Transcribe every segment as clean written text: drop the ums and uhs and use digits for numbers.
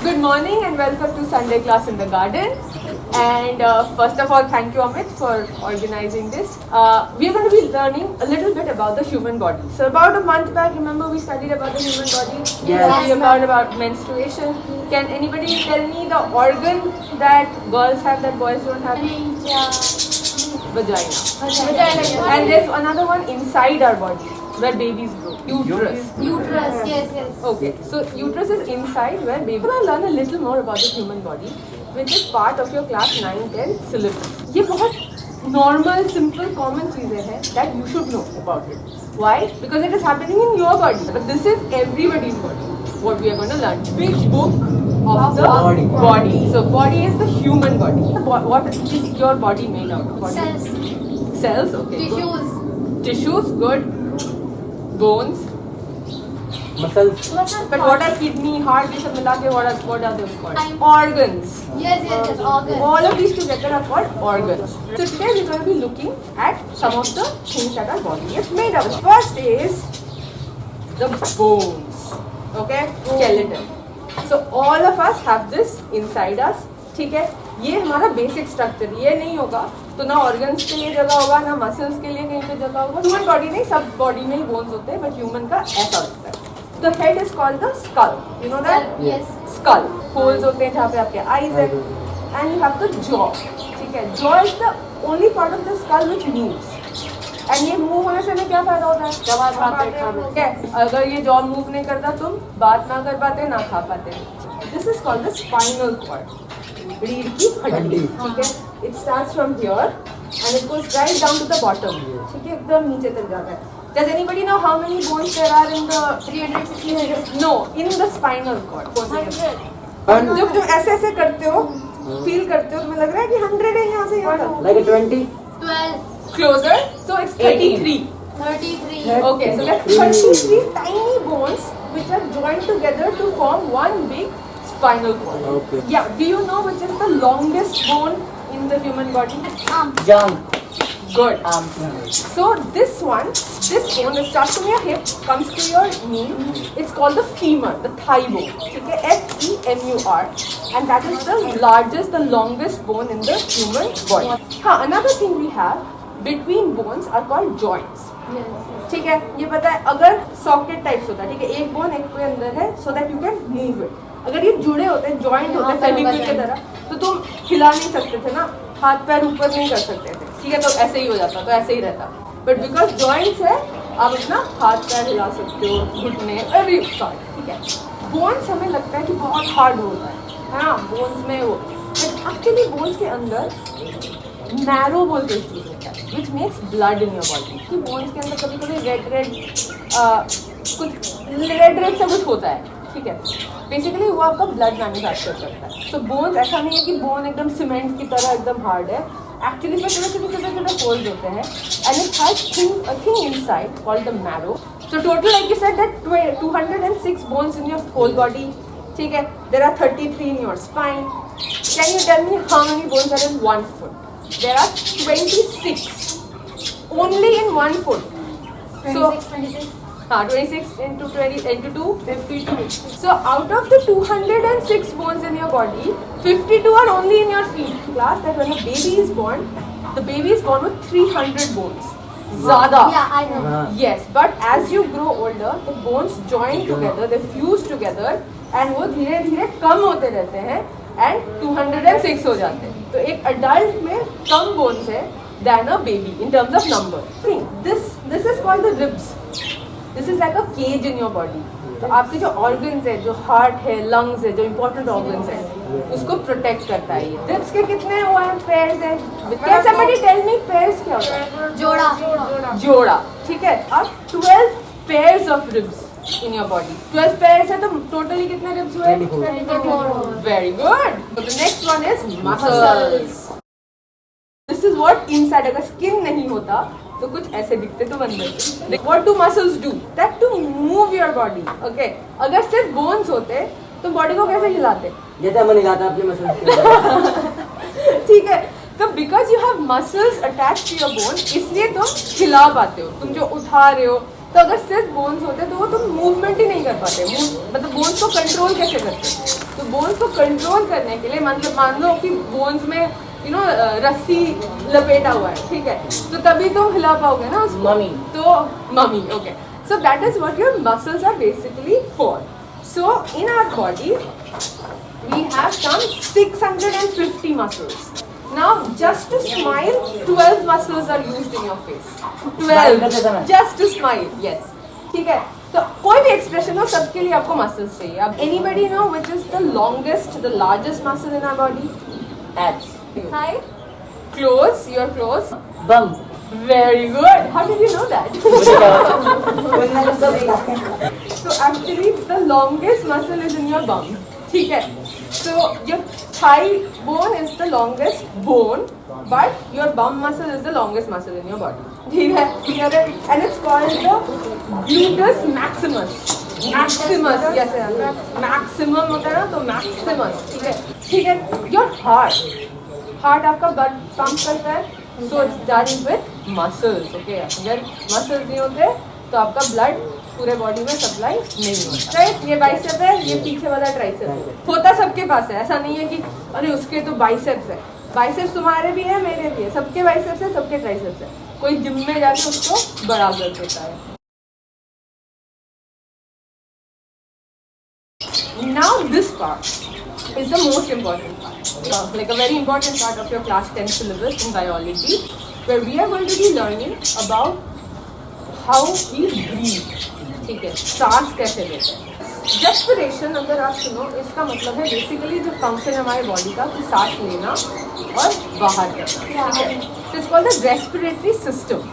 Good morning and welcome to Sunday class in the garden. And first of all, thank you Amit for organizing this. We are going to be learning a little bit about the human body. So about a month back, remember we studied about the human body? Yes. We learned about menstruation. Can anybody tell me the organ that girls have that boys don't have? Vagina. And there's another one inside our body where babies grow. Uterus. Uterus, yes. Okay, so uterus is inside where baby. We're gonna learn a little more about the human body, which is part of your class 9-10 syllabus. ये बहुत normal, simple, common चीजें हैं that you should know about it. Why? Because it is happening in your body. But this is everybody's body. What we are going to learn. Which book of the body? So body is the human body. What is your body made out of? Cells, Cells. Okay. tissues, Tissues. Good. Bones. Muscles. But what are kidney, heart, ये सब मिला के what are those called? I'm- Organs. yes, organs. All of these together are called organs. So today we're going to be looking at some of the things that our body is made of. First is the bones. Okay, skeleton. So all of us have this inside us. ठीक है, ये हमारा basic structure. ये नहीं होगा तो ना organs के लिए जगह होगा, ना मसल्स के लिए कहीं पे जगह होगा. ह्यूमन बॉडी नहीं, सब बॉडी में ही बोन्स होते हैं, बट ह्यूमन का ऐसा होता है. The head is called the skull. You know that? Yes. Skull. Holes होते हैं जहाँ पे आपके eyes है. And you have the jaw. ठीक है. Jaw is the only part of the skull which moves. And ये move होने से हमें क्या फायदा होता है? जवाब खाते हैं. ठीक है. अगर ये jaw move नहीं करता तुम बात ना कर पाते, ना खा पाते. This is called the spinal cord. रीढ़ की हड्डी. ठीक है. It starts from here and it goes right down to the bottom. ठीक है. एकदम नीचे तक जाता है. Does anybody know how many bones there are in the 360. No, in the spinal cord. 100. जब तुम ऐसे ऐसे करते हो, फील करते हो, तुम्हें लग रहा है कि 100 है यहाँ से यहाँ तक. Like a 20. 12. Closer, so it's 33. 33. Okay, so there are 33 tiny bones which are joined together to form one big spinal cord. Okay. Yeah, do you know which is the longest bone in the human body? Jump. Good. So this bone that starts from your hip, comes to your knee. It's called the femur, the thigh bone. Okay, FEMUR, and that is the largest, the longest bone in the human body. Another thing we have between bones are called joints. Yes. ठीक है, ये पता है. अगर socket types होता है, ठीक है, एक बोन एक के अंदर है, so that you can move it. अगर ये जुड़े होते हैं, जॉइंट होते हैं फेविक्विक की तरह, तो तुम हिला नहीं सकते थे ना, हाथ पैर ऊपर नहीं कर सकते थे. ठीक है, तो ऐसे ही हो जाता, तो ऐसे ही रहता. बट बिकॉज जॉइंट्स है, आप अपना हाथ पैर हिला सकते हो, घुटने, एवरी पार्ट. ठीक है. बोन्स हमें लगता है कि बहुत हार्ड होता है ना, बोन्स में वो, बट एक्चुअली बोन्स के अंदर नैरो बोलते हैं चीज़ होता है, which makes blood in your body. कि बोन्स के अंदर कभी कभी रेड सा कुछ होता है. ठीक है, बेसिकली वो आपका ब्लड मैन्युफैक्चर करता है. सो बोन्स ऐसा नहीं है कि बोन एकदम सीमेंट की तरह एकदम हार्ड है. एक्चुअली इसमें छोटे होल्स होते हैं, and it has a thing inside called the marrow. So total, like you said, that 206 bones in your whole body. ठीक है, there are 33 in your spine. Can you tell me how many bones are in one foot? There are 26 only in one foot. 26. 26 into 20 into 2, 52. So out of the 206 bones in your body, 52 are only in your feet. Class, that when a baby is born, the baby is born with 300 bones. Zyada. Yeah, I know. Yes, but as you grow older, the bones join together, they fuse together, and वो धीरे धीरे कम होते रहते हैं, and 206 हो जाते हैं. तो एक adult में कम bones है than a baby in terms of number. See, this is called the ribs. This is like a cage in your body. तो आपके जो organs है, जो heart है, lungs है, जो important organs है, उसको protect करता है ये. Ribs के कितने वो हैं, pairs हैं? Can somebody tell me pairs क्या होता है? जोड़ा. जोड़ा. ठीक है. अब 12 pairs of ribs in your body. 12 pairs है तो totally कितने ribs हुए? 24. Very good. So the next one is muscles. This is what inside. अगर skin नहीं होता तो कुछ ऐसे दिखते तो बंदे. What do muscles do? That to move your body. Okay. अगर सिर्फ bones होते तो बॉडी को कैसे हिलाते? जैसे हम हिलाते अपने मसल्स. ठीक है. तो because you have muscles attach to your bone, इसलिए तुम हिला पाते हो. तुम जो उठा रहे हो, तो अगर सिर्फ बोन्स होते तो वो तुम मूवमेंट ही नहीं कर कर पाते, मतलब बोन्स को कंट्रोल कैसे करते हैं? तो बोन्स को कंट्रोल करने के लिए मतलब मान लो कि बोन्स में रस्सी लपेटा हुआ है, ठीक है, तो तभी तुम हिला पाओगे ना उसको। मम्मी। तो mummy, okay, so that is what your muscles are basically for. So in our body we have some 650 muscles. Now just to smile 12 muscles are used in your face. 12 just to smile. Yes. ठीक है, तो कोई भी expression हो सबके लिए आपको muscles चाहिए. अब anybody know which is the longest, the largest muscle in our body? Abs. Hi. Close. You're close. Bum. Very good. How did you know that? मुझे क्या पता? So actually the longest muscle is in your bum. ठीक है. So your thigh bone is the longest bone, but your bum muscle is the longest muscle in your body. ठीक है. And it's called the gluteus maximus. Maximus. Yes, maximum होता है ना, तो maximus. ठीक है. ठीक है. Your heart आपका blood pump करता है. So it's done with muscles. Okay. अगर muscles नहीं होते तो आपका blood पूरे बॉडी में सप्लाई नहीं होता. राइट, ये बाइसेप है, ये पीछे वाला ट्राइसेप है. होता सबके पास है, ऐसा नहीं है कि अरे उसके तो बाइसेप्स है. बाइसेप्स तुम्हारे भी है, मेरे भी है, सबके बाइसेप्स है, सबके ट्राइसेप्स है. कोई जिम में जाके उसको बड़ा कर देता है. Now this part is the most important part, like a very important part of your class 10 syllabus in biology, where we are going to be learning about how we breathe. ठीक है, सांस कैसे लेते हैं. रेस्पिरेशन अगर आप सुनो, इसका मतलब है बेसिकली जो फंक्शन है हमारे बॉडी का कि सांस लेना और बाहर करना. ठीक है, तो it's called the respiratory system.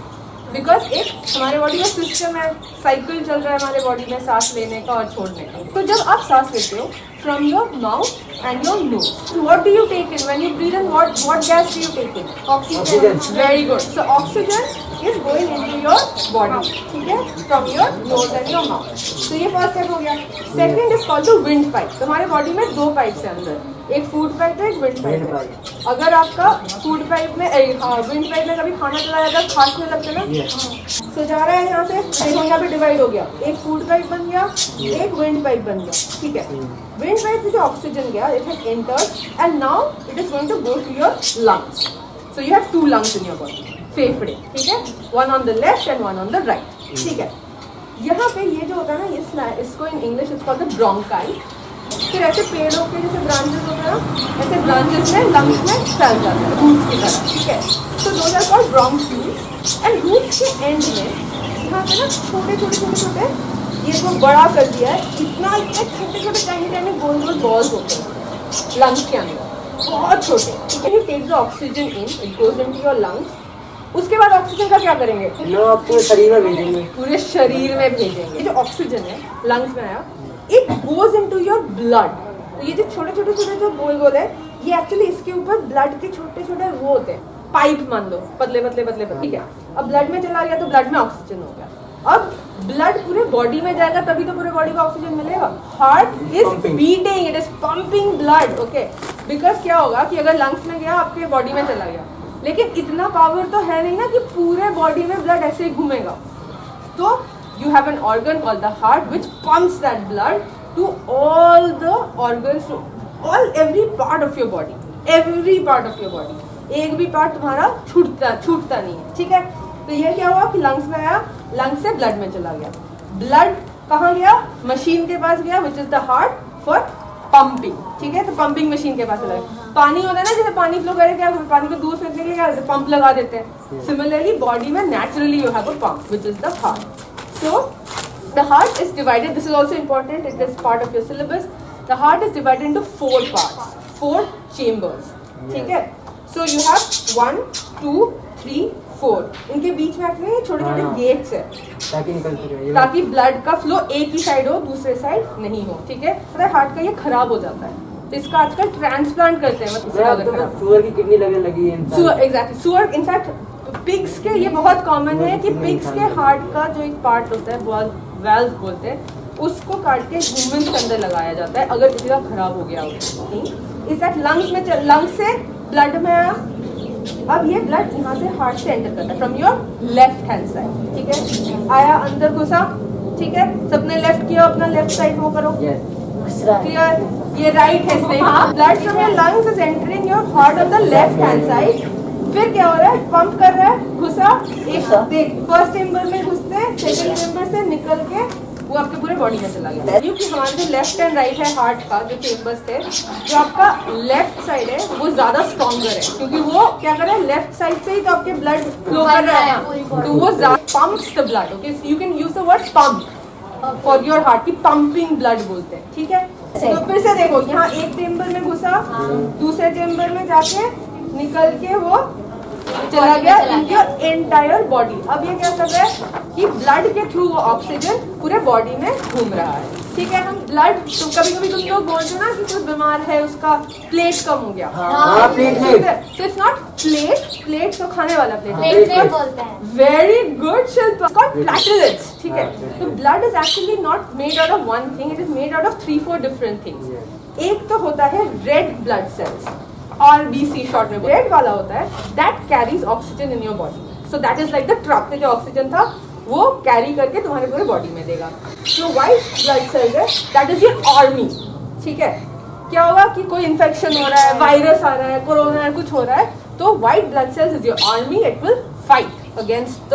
Because एक हमारे बॉडी का सिस्टम है, साइकिल चल रहा है हमारे बॉडी में सांस लेने का और छोड़ने का. तो जब आप सांस लेते हो from your mouth and your nose, so what do you take in when you breathe in? What gas do you take in? Oxygen. Very good. So oxygen is going into your body, ठीक है, from your nose and your mouth. So ये first step हो गया. Second is called the wind pipe. तो हमारे body में दो pipes हैं अंदर, एक फूड पाइप है, एक विंड पाइप है. अगर आपका फूड पाइप में विंड पाइप में कभी खाना चला जाता है, खांसने लगते ना, तो जा रहा है यहाँ से, देखो यहाँ पे डिवाइड हो गया, एक फूड पाइप बन गया, एक विंड पाइप बन गया. ठीक है, विंड पाइप से जो ऑक्सीजन गया, it has entered and now it is going to go to your lungs. So you have two lungs in your body, फेफड़े. ठीक है, one on the left and one on the right. ठीक है, यहाँ पे ये जो होता है ना, इसको in English is called the bronchi. फिर ऐसे पेड़ों के जैसे ब्रांचेस होते हैं ना, ऐसे ब्रांचेस में लंग्स में फैल जाता है रूट्स की तरह. ठीक है, तो those are called bronchioles. And roots के एंड में यहाँ पे ना छोटे छोटे छोटे छोटे, ये को बड़ा कर दिया है, इतना छोटे छोटे टाइनी टाइनी गोल गोल बॉल्स होते हैं लंग्स के अंदर, बहुत छोटे. ठीक है, you take the oxygen in, it goes into your lungs. उसके बाद ऑक्सीजन का क्या करेंगे? नो, पूरे शरीर में भेजेंगे. पूरे शरीर में भेजेंगे. जो ऑक्सीजन है लंग्स में आया, it goes into your blood. तो ये जो छोटे छोटे छोटे जो गोल गोल है, ये एक्चुअली इसके ऊपर ब्लड के छोटे छोटे वो होते हैं, पाइप मान लो, पतले पतले पतले पतले. ठीक है, अब ब्लड में चला गया तो ब्लड में ऑक्सीजन हो गया. अब ब्लड पूरे बॉडी में जाएगा तभी तो पूरे बॉडी को ऑक्सीजन मिलेगा. Heart is beating, it is pumping blood. Okay, because क्या होगा कि अगर लंग्स में गया, आपके बॉडी में चला गया, लेकिन इतना पावर तो है नहीं ना कि पूरे बॉडी में ब्लड ऐसे ही घूमेगा. तो you have an organ called the heart which pumps that blood to all the organs, to every part of your body, every part of your body. एक भी पार्ट तुम्हारा छूटता नहीं है. ठीक है, तो ये क्या हुआ कि लंग्स में आया, लंग्स से ब्लड में चला गया. ब्लड कहाँ गया? मशीन के पास गया, which is the heart for pumping. ठीक है, तो पंपिंग मशीन के पास चला गया. पानी होता है ना, जैसे पानी फ्लो करे, क्या पानी को दूर फेंकने के लिए क्या पंप लगा देते हैं. सिमिलरली बॉडी में naturally you have a pump which is the heart. So, the heart is divided, this is also important, it is part of your syllabus. The heart is divided into 4 parts, 4 chambers. ठीक है, so you have 1, 2, 3, 4. इनके बीच में actually छोटे छोटे gets है, ताकि निकल सके, ताकि ब्लड का फ्लो एक ही साइड हो, दूसरे साइड नहीं हो. ठीक है, तो हार्ट का ये खराब हो जाता है, तो इसका आजकल ट्रांसप्लांट करते हैं. मतलब सुअर की किडनी लगने लगी है. सुअर, एग्जैक्टली, सुअर. इनफैक्ट पिग्स के ये बहुत कॉमन है कि पिग्स के हार्ट का जो एक पार्ट होता है, वाल्व बोलते हैं, उसको काट के ह्यूमंस के अंदर लगाया जाता है अगर किसी का खराब हो गया हो. इस दैट लंग्स में, लंग्स से ब्लड में आया, अब ये ब्लड यहाँ से हार्ट से एंटर करता है from your left hand side. ठीक है, आया अंदर घुसा. ठीक है, सबने लेफ्ट किया, अपना लेफ्ट साइड वो करो, यस क्लियर। ये राइट है same, blood from your lungs is entering your heart on the left hand side. फिर क्या हो रहा है, पंप कर रहा है, घुसा, एक देख फर्स्ट चेंबर में घुसते, सेकंड चेंबर से निकल के वो आपके पूरे बॉडी में चला गया। क्योंकि हमारे जो लेफ्ट एंड राइट है हार्ट का जो चेंबर्स थे, जो आपका लेफ्ट साइड है वो ज्यादा स्ट्रॉन्गर है, क्योंकि वो क्या कर रहा है, लेफ्ट साइड से ही तो आपके ब्लड फ्लो कर रहा है, तो वो pumps the blood. Okay, you can use the word pump for your heart, की पंपिंग ब्लड बोलते हैं, ठीक है। तो फिर से देखो, यहाँ एक चेंबर में घुसा, दूसरे चेंबर में जाके निकल के वो चला गया इन योर एंटायर बॉडी। अब ये क्या कर रहा है कि ब्लड के थ्रू वो ऑक्सीजन पूरे बॉडी में घूम रहा है, ठीक है। हम ब्लड, तो कभी कभी तुम लोग बोलते हो ना कि कोई बीमार है, उसका प्लेट कम हो गया, हाँ प्लेट तो इट्स नॉट प्लेट, प्लेट तो खाने वाला प्लेट है, प्लेटलेट बोलते हैं। Very good Shilpa, it's called platelets, ठीक है। तो blood is actually not made out of one thing, it is made out of 3-4 different things. एक तो होता है red blood cells, RBC short में, रेड वाला होता है that carries oxygen in your body, so that is like the truck पे जो ऑक्सीजन था वो कैरी करके तुम्हारे पूरे बॉडी में देगा। जो व्हाइट ब्लड सेल्स है दैट इज योर आर्मी, ठीक है। क्या होगा कि कोई इन्फेक्शन हो रहा है, वायरस आ रहा है, कोरोना है, कुछ हो रहा है, तो white blood cells is your army, it will fight against the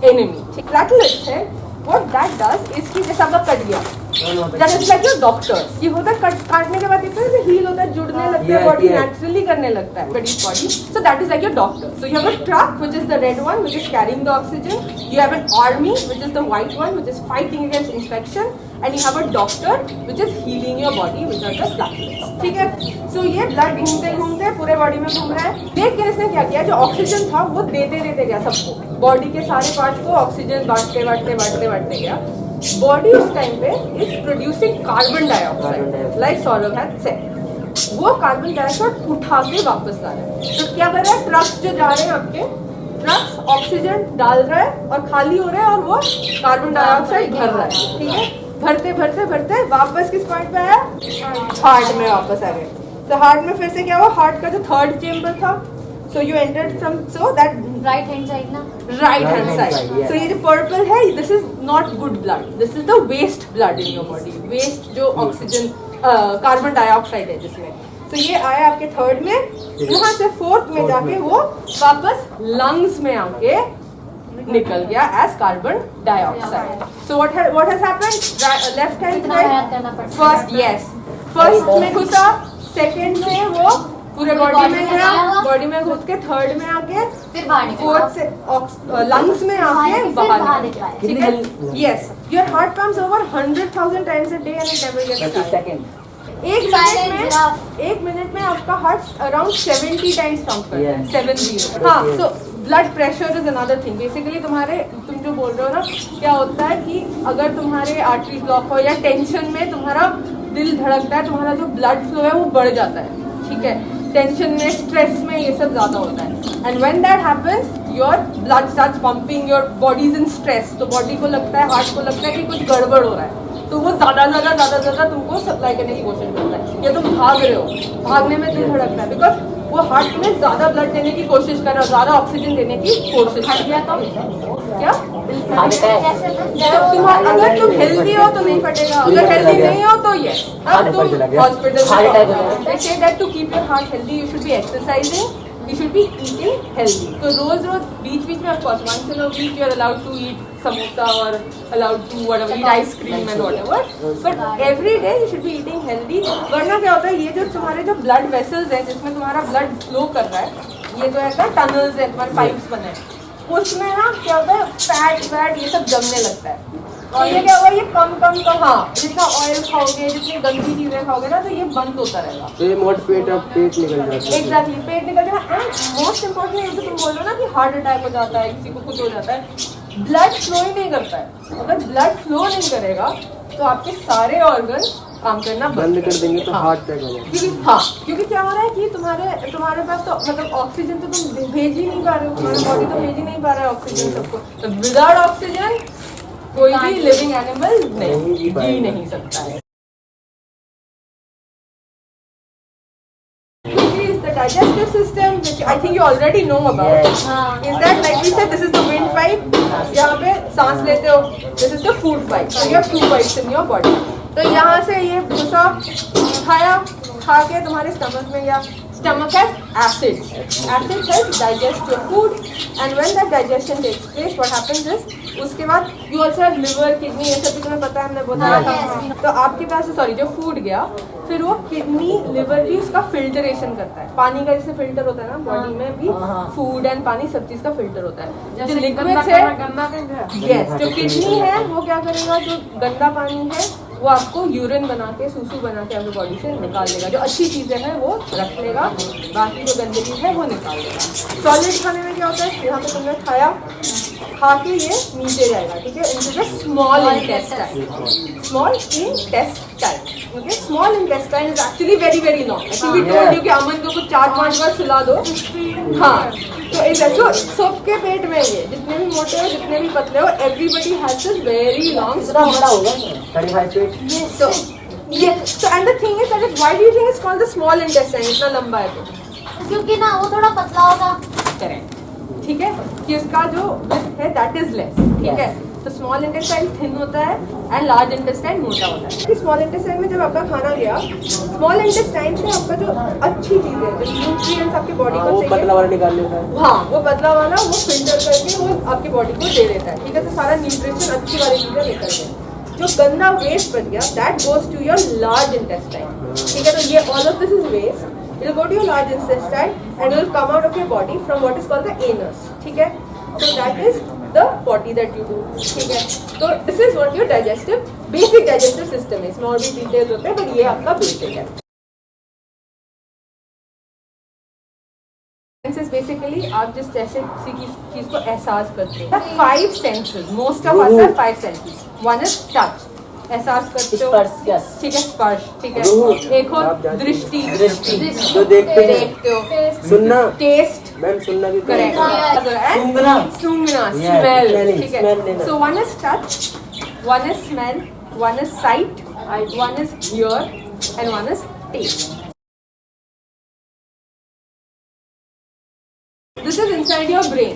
enemy, ठीक। प्लेटलेट्स है, व्हाट दैट डज इज कि जैसे आपका कट गया, that is like your doctor. ये होता है काटने के बाद कितना हील होता है, जुड़ने लगता है, बॉडी नेचुरली करने लगता है body, so that is like your doctor. So you have a truck which is the red one which is carrying the oxygen, you have an army which is the white one which is fighting against infection, and you have a doctor which is healing your body which are the platelets, ठीक है। सो ये blood घूमते घूमते पूरे body में घूम रहा है। लेकिन इसने क्या किया, जो ऑक्सीजन था वो देते गया सबको, बॉडी के सारे पार्ट्स को ऑक्सीजन बांटते गया। बॉडी उस टाइम पे is producing carbon dioxide, like Saurabh had said, वो कार्बन डाइऑक्साइड उठा के वापस ला रहा है। तो क्या कर रहा है, ट्रक्स जो जा रहे हैं आपके, ट्रक्स ऑक्सीजन डाल रहा है और खाली हो रहा है, और वो कार्बन डाइऑक्साइड भर रहा है, ठीक है। भरते वापस किस पॉइंट पे आया, हार्ट में वापस आ गए। तो हार्ट में फिर से क्या हुआ, हार्ट का जो थर्ड चेंबर था, so you entered from, so that right hand side ना, right hand side, yes. so ये जो पर्पल है, this is not good blood, this is the waste blood in your body, waste जो oxygen carbon dioxide है जिसमें। तो ये आया आपके थर्ड में, वहां से फोर्थ में जाके वो वापस लंग्स में आके निकल गया as carbon dioxide. So what has happened, left hand side first, yes, first में घुसा, सेकंड में वो पूरे बॉडी में गया, बॉडी में घुस के थर्ड में आके फिर बाहर निकला, फोर्थ से लंग्स में आके बाहर निकला, ठीक है। Yes, your heart pumps over 100,000 times a day and it never gets tired. एक मिनट में आपका हार्ट अराउंड 70 टाइम्स पंप करता है, 70। हाँ, so blood pressure is another thing. Basically तुम जो बोल रहे हो ना, क्या होता है कि अगर तुम्हारे आर्टरी ब्लॉक हो या टेंशन में तुम्हारा दिल धड़कता है, तुम्हारा जो ब्लड फ्लो है वो बढ़ जाता है, ठीक है। टेंशन में, स्ट्रेस में ये सब ज्यादा होता है, and when that happens your blood starts pumping, your body is in stress, तो बॉडी को लगता है, हार्ट को लगता है कि कुछ गड़बड़ हो रहा है, तो वो ज्यादा तुमको सप्लाई करने की कोशिश करता है, या तुम भाग रहे हो, भागने में दिल धड़कता है, बिकॉज वो हार्ट में ज्यादा ब्लड देने की कोशिश कर रहा है, ज्यादा ऑक्सीजन देने की कोशिश कर रहा है। क्या अगर तुम हेल्दी हो तो नहीं फटेगा, अगर हेल्दी नहीं हो तो ये तुम hospital. They say that to keep your heart healthy you should be exercising, you should be eating healthy. तो रोज बीच में of course once in a week you are allowed to eat samosa or allowed to whatever, eat ice cream and whatever, but every day you should be eating healthy। वरना क्या होता है, ये जो तुम्हारे जो ब्लड वेसल्स है जिसमें तुम्हारा ब्लड फ्लो कर रहा है, ये जो है टनल्स है, तुम्हारे पाइप्स बने हैं, उसमें ना क्या होता है, फैट वैट ये सब जमने लगता है। और ये क्या होगा, ये कम हाँ, जितना ऑयल खाओगे, जितनी गंदी चीजें खाओगे ना, तो ये बंद होता रहेगा, तो ये मोट पेट निकल जाता है। एग्जैक्टली, पेट निकल जाएगा। एंड मोस्ट इम्पोर्टेंट, ये तो तुम बोल रहे हो ना कि हार्ट अटैक हो जाता है, किसी को कुछ हो जाता है, ब्लड फ्लो ही नहीं करता है। अगर ब्लड फ्लो नहीं करेगा तो आपके सारे ऑर्गन काम करना बंद कर देंगे, तो हार्ट अटैक हो जाएगा। हाँ, क्योंकि क्या हो रहा है कि तुम्हारे पास तो मतलब ऑक्सीजन तो तुम भेज ही नहीं पा रहे हो, तुम्हारी बॉडी तो भेज ही नहीं पा रहा है ऑक्सीजन सबको। तो विदाउट ऑक्सीजन कोई भी लिविंग एनिमल जी नहीं सकता है। digestive system, which I think you already know about, Yes. is that like we said, this is the wind pipe. यहाँ पे सांस लेते हो. This is the food pipe. So you have 2 pipes in your body. तो यहाँ से ये भूसा खाया, खा के तुम्हारे स्टमक में गया. Stomach has acid. Acid helps digest your food, and when that digestion takes place, what happens is, उसके बाद you also have liver, kidney, ये सब भी तुम्हें पता है, हमने बताया था. तो आपके पास सॉरी जो फूड गया, फिर वो किडनी लिवर भी उसका फिल्टरेशन करता है. पानी का जैसे फिल्टर होता है ना, बॉडी में भी फूड एंड पानी सब चीज का फिल्टर होता है. जो लिक्विड्स है, यस, जो किडनी है वो क्या करेगा, जो गंदा पानी है वो आपको यूरिन बना के, सूसू बना के आपकी बॉडी से निकाल देगा. जो अच्छी चीजें हैं वो रख लेगा, बाकी जो गंदगी है वो निकाल देगा. सॉलिड खाने में क्या होता है, यहाँ पे तुमने खाया, खा के ये नीचे जाएगा, ठीक है, into the small intestine. Small intestine, okay. Small intestine is actually very very long. I think we told you कि अमन को कुछ 4-5 बार सुला दो. हाँ, तो ऐसा सबके पेट में ये जितने भी मोटे हो, जितने भी पतले हो, everybody has this very long So, yeah. So, and the thing is that why do you think it's called the small intestine? इतना लंबा है तो. क्योंकि ना वो थोड़ा पतला होगा. Correct. ठीक है, कि उसका जो width है that is less. ठीक है, तो स्मॉल इंटेस्टाइन थिन होता है एंड लार्ज इंटेस्टाइन मोटा होता है. कि स्मॉल इंटेस्टाइन में जब आपका खाना गया, स्मॉल इंटेस्टाइन से आपका जो अच्छी चीजें, जो न्यूट्रिएंट्स आपकी बॉडी को चाहिए, पतला वाला निकाल लेता है. हाँ, वो पतला वाला वो फिल्टर करके वो आपकी बॉडी को दे देता है. ठीक है, तो सारा न्यूट्रिशन अच्छी वाली चीजें निकल गई. जो गंदा वेस्ट बच गया, that goes to your large intestine. ठीक है, तो ये all of this is waste. It will go to your large intestine and will come out of your body from what is called the anus. ठीक है, so that is the body that you do. ठीक है, तो this is what your digestive basic digestive system is. और भी details होते हैं, but ये आपका बेसिक है. Senses basically आप जिस जैसे किसी चीज को एहसास करते हो. 5 senses. Most of us have 5 senses. One is touch. एहसास करते हो. ठीक है, स्पर्श. ठीक है, एक हो दृष्टि. जो देखते हो. सुनना. टेस्ट. मैम सुनना भी करेक्ट. सूंघना. स्मेल. ठीक है, so one is touch, one is smell, one is sight, one is hear, and one is taste. This is inside your brain.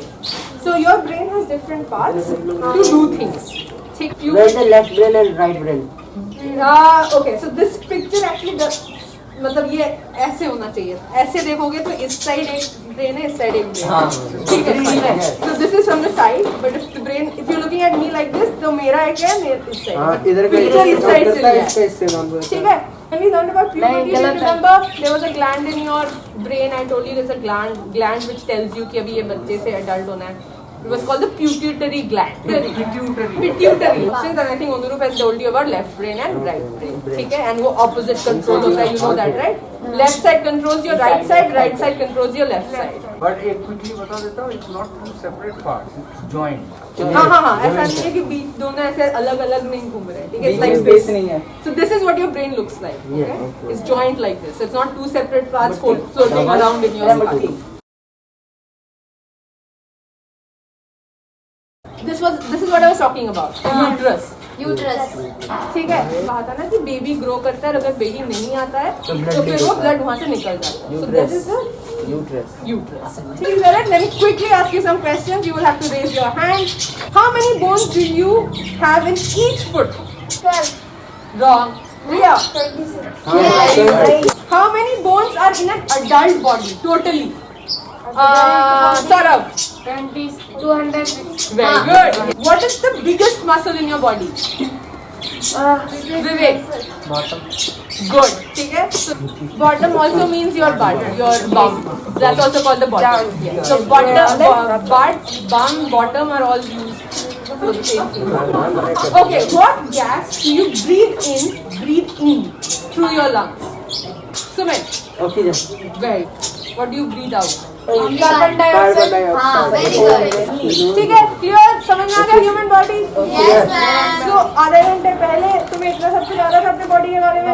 So your brain has different parts to do things. Where the left brain and right brain? Okay, so this picture actually does, मतलब ये ऐसे होना चाहिए. ऐसे देखोगे तो इस side एक ब्रेन है, इस साइड एक ब्रेन है. ठीक है, so this is from the side, but if the brain, if you're looking at me like this, तो मेरा एक है, मेरा इस साइड. इधर का इस साइड से लिया. ठीक है. When we learned about puberty, do you remember there was a gland in your brain? I told you there's a gland which tells you कि अभी ये बच्चे से adult होना है. It was called the pituitary gland. Pituitary. Since I think Onurup has told you about left brain and right brain. ठीक है, and वो opposite control होता है, you know that, right? Left side controls your right side controls your left side. But एक quickly बता देता हूँ, it's not two separate parts, it's joint. हाँ, ऐसा नहीं है कि बीच दोनों ऐसे अलग अलग नहीं घूम रहे. ठीक है, it's like this. So this is what your brain looks like. Okay, it's joint like this. It's not two separate parts floating around in your skull. This is what I was talking about. Uterus. ठीक है, कहा था ना कि baby grow करता है, अगर baby नहीं आता है तो फिर वो ब्लड वहाँ से निकल जाता है. So this is the uterus. ठीक है, let me quickly ask you some questions. You will have to raise your hand. How many bones do you have in each foot? 12. Wrong. Ria. 26. How many bones are in an adult body totally? Saurabh. 200. Very good. What is the biggest muscle in your body? Vivek. Bottom. Good. ठीक है. So, bottom also means your butt, your bum. That's also called the bottom. Yeah. So butt, bum, bottom are all used for the same thing. Okay. What gas do you breathe in through your lungs? Sumit. Oxygen. Very. What do you breathe out? Carbon dioxide. हाँ, very good. ठीक है, clear, समझ में आ गया human body. Yes, ma'am. So आधे घंटे पहले तुम्हें इतना सब कुछ आता था अपने बॉडी के बारे में?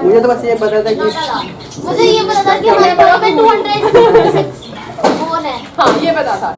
मुझे तो बस ये पता था कि मुझे ये पता था कि हमारे बॉडी में 206 बोन है. हाँ, ये पता था.